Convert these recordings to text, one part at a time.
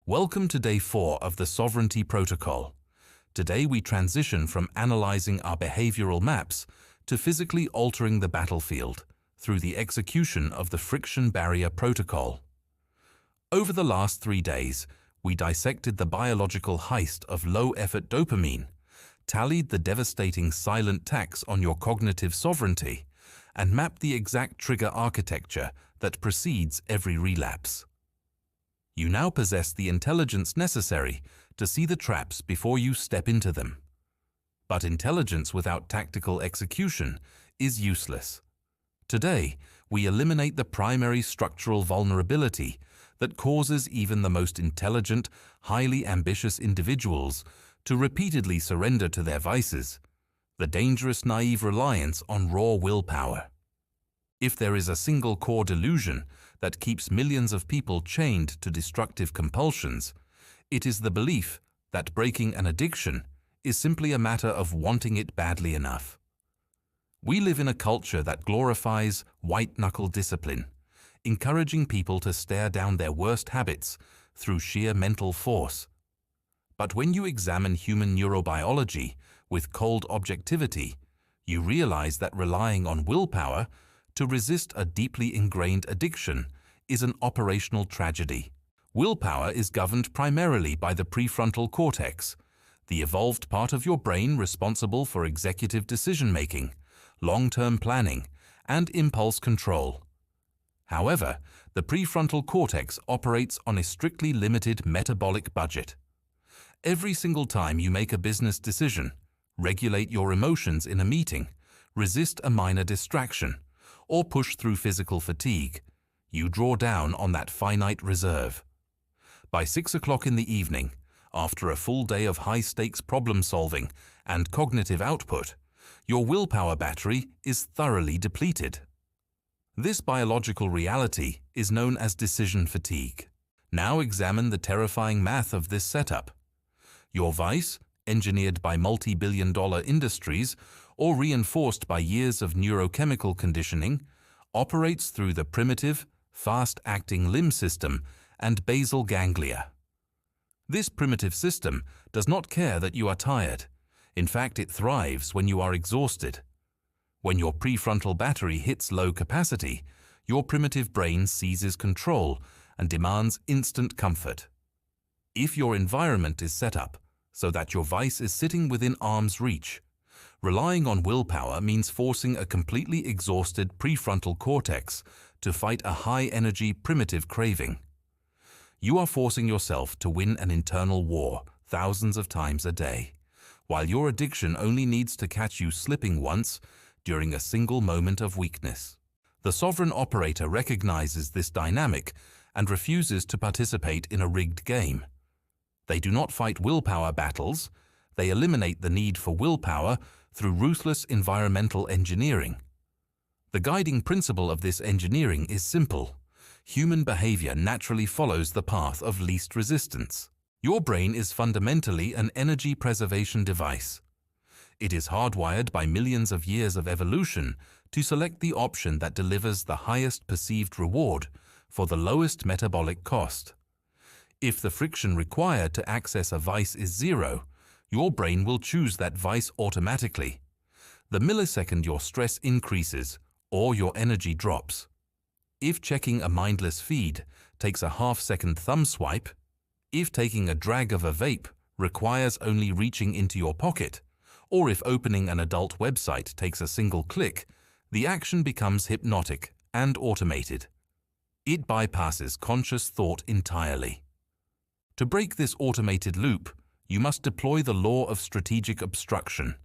Welcome to Day 4 of the Sovereignty Protocol. Today we transition from analyzing our behavioral maps to physically altering the battlefield through the execution of the Friction Barrier Protocol. Over the last 3 days, we dissected the biological heist of low-effort dopamine, tallied the devastating silent tax on your cognitive sovereignty, and mapped the exact trigger architecture that precedes every relapse. You now possess the intelligence necessary to see the traps before you step into them. But intelligence without tactical execution is useless. Today, we eliminate the primary structural vulnerability that causes even the most intelligent, highly ambitious individuals to repeatedly surrender to their vices, the dangerous naive reliance on raw willpower. If there is a single core delusion that keeps millions of people chained to destructive compulsions, it is the belief that breaking an addiction is simply a matter of wanting it badly enough. We live in a culture that glorifies white-knuckle discipline, encouraging people to stare down their worst habits through sheer mental force. But when you examine human neurobiology with cold objectivity, you realize that relying on willpower to resist a deeply ingrained addiction is an operational tragedy. Willpower is governed primarily by the prefrontal cortex, the evolved part of your brain responsible for executive decision-making, long-term planning, and impulse control. However, the prefrontal cortex operates on a strictly limited metabolic budget. Every single time you make a business decision, regulate your emotions in a meeting, resist a minor distraction, or push through physical fatigue, you draw down on that finite reserve. By 6 o'clock in the evening, after a full day of high-stakes problem-solving and cognitive output, your willpower battery is thoroughly depleted. This biological reality is known as decision fatigue. Now examine the terrifying math of this setup. Your vice, engineered by multi-billion-dollar industries or reinforced by years of neurochemical conditioning, operates through the primitive, fast-acting limb system and basal ganglia. This primitive system does not care that you are tired. In fact, it thrives when you are exhausted. When your prefrontal battery hits low capacity, your primitive brain seizes control and demands instant comfort. If your environment is set up so that your vice is sitting within arm's reach, relying on willpower means forcing a completely exhausted prefrontal cortex to fight a high-energy primitive craving. You are forcing yourself to win an internal war thousands of times a day, while your addiction only needs to catch you slipping once during a single moment of weakness. The sovereign operator recognizes this dynamic and refuses to participate in a rigged game. They do not fight willpower battles. They eliminate the need for willpower through ruthless environmental engineering. The guiding principle of this engineering is simple. Human behavior naturally follows the path of least resistance. Your brain is fundamentally an energy preservation device. It is hardwired by millions of years of evolution to select the option that delivers the highest perceived reward for the lowest metabolic cost. If the friction required to access a vice is zero, your brain will choose that vice automatically. The millisecond your stress increases or your energy drops. If checking a mindless feed takes a half-second thumb swipe, if taking a drag of a vape requires only reaching into your pocket, or if opening an adult website takes a single click, the action becomes hypnotic and automated. It bypasses conscious thought entirely. To break this automated loop, you must deploy the law of strategic obstruction.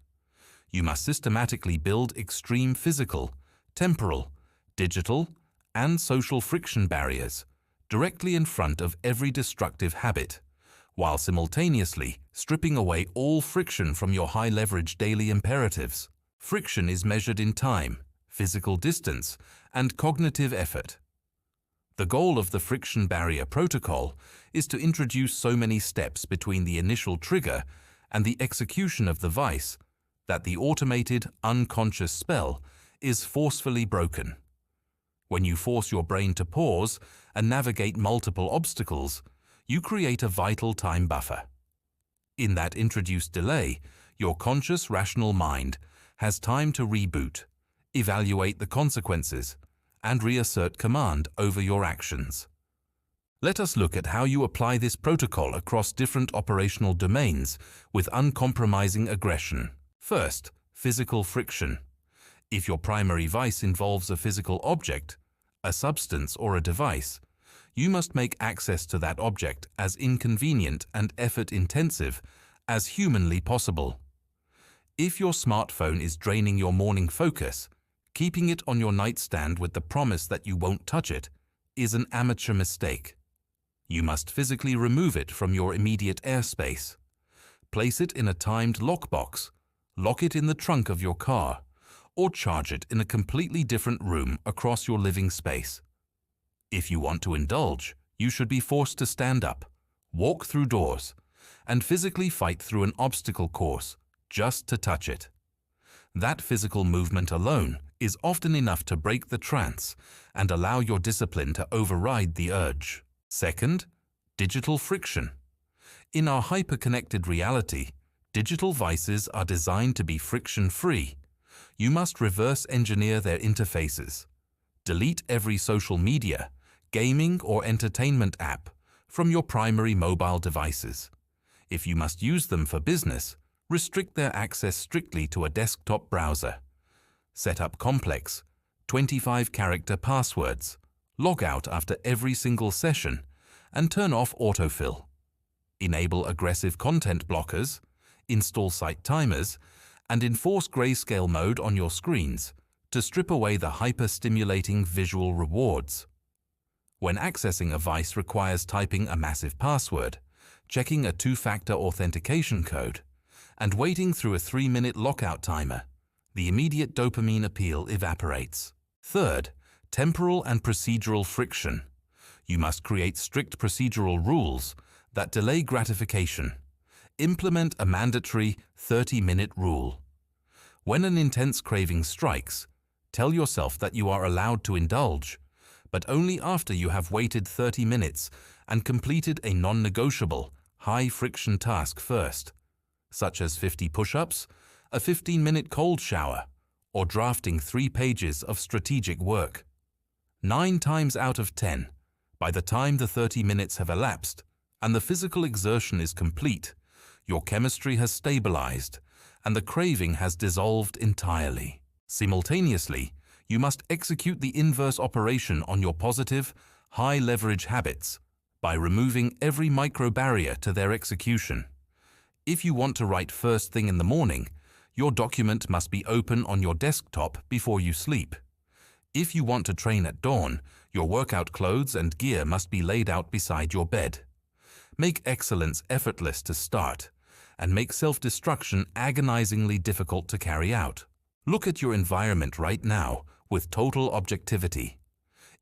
You must systematically build extreme physical, temporal, digital, and social friction barriers directly in front of every destructive habit, while simultaneously stripping away all friction from your high-leverage daily imperatives. Friction is measured in time, physical distance, and cognitive effort. The goal of the Friction Barrier Protocol is to introduce so many steps between the initial trigger and the execution of the vice that the automated, unconscious spell is forcefully broken. When you force your brain to pause and navigate multiple obstacles, you create a vital time buffer. In that introduced delay, your conscious, rational mind has time to reboot, evaluate the consequences, and reassert command over your actions. Let us look at how you apply this protocol across different operational domains with uncompromising aggression. First, physical friction. If your primary vice involves a physical object, a substance or a device, you must make access to that object as inconvenient and effort-intensive as humanly possible. If your smartphone is draining your morning focus, keeping it on your nightstand with the promise that you won't touch it is an amateur mistake. You must physically remove it from your immediate airspace. Place it in a timed lockbox, lock it in the trunk of your car, or charge it in a completely different room across your living space. If you want to indulge, you should be forced to stand up, walk through doors, and physically fight through an obstacle course just to touch it. That physical movement alone is often enough to break the trance and allow your discipline to override the urge. Second, digital friction. In our hyper-connected reality, digital vices are designed to be friction-free. You must reverse engineer their interfaces. Delete every social media, gaming or entertainment app from your primary mobile devices. If you must use them for business, restrict their access strictly to a desktop browser. Set up complex, 25-character passwords. Log out after every single session and turn off autofill. Enable aggressive content blockers, install site timers, and enforce grayscale mode on your screens to strip away the hyper-stimulating visual rewards. When accessing a vice requires typing a massive password, checking a two-factor authentication code, and waiting through a 3-minute lockout timer, the immediate dopamine appeal evaporates. Third, temporal and procedural friction. You must create strict procedural rules that delay gratification. Implement a mandatory 30-minute rule. When an intense craving strikes, tell yourself that you are allowed to indulge, but only after you have waited 30 minutes and completed a non-negotiable, high-friction task first, such as 50 push-ups, a 15-minute cold shower, or drafting 3 pages of strategic work. 9 times out of 10, by the time the 30 minutes have elapsed and the physical exertion is complete, your chemistry has stabilized and the craving has dissolved entirely. Simultaneously, you must execute the inverse operation on your positive, high-leverage habits by removing every micro-barrier to their execution. If you want to write first thing in the morning, your document must be open on your desktop before you sleep. If you want to train at dawn, your workout clothes and gear must be laid out beside your bed. Make excellence effortless to start, and make self-destruction agonizingly difficult to carry out. Look at your environment right now with total objectivity.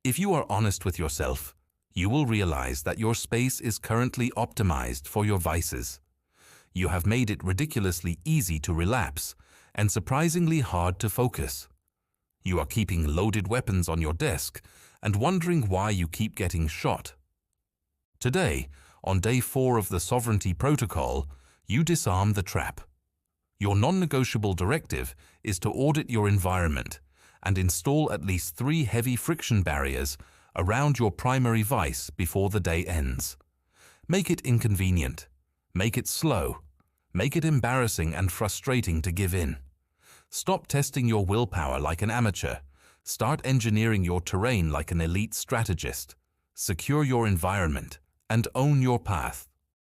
If you are honest with yourself, you will realize that your space is currently optimized for your vices. You have made it ridiculously easy to relapse and surprisingly hard to focus. You are keeping loaded weapons on your desk and wondering why you keep getting shot. Today, on day 4 of the Sovereignty Protocol, you disarm the trap. Your non-negotiable directive is to audit your environment and install at least 3 heavy friction barriers around your primary vice before the day ends. Make it inconvenient. Make it slow. Make it embarrassing and frustrating to give in. Stop testing your willpower like an amateur. Start engineering your terrain like an elite strategist. Secure your environment and own your path.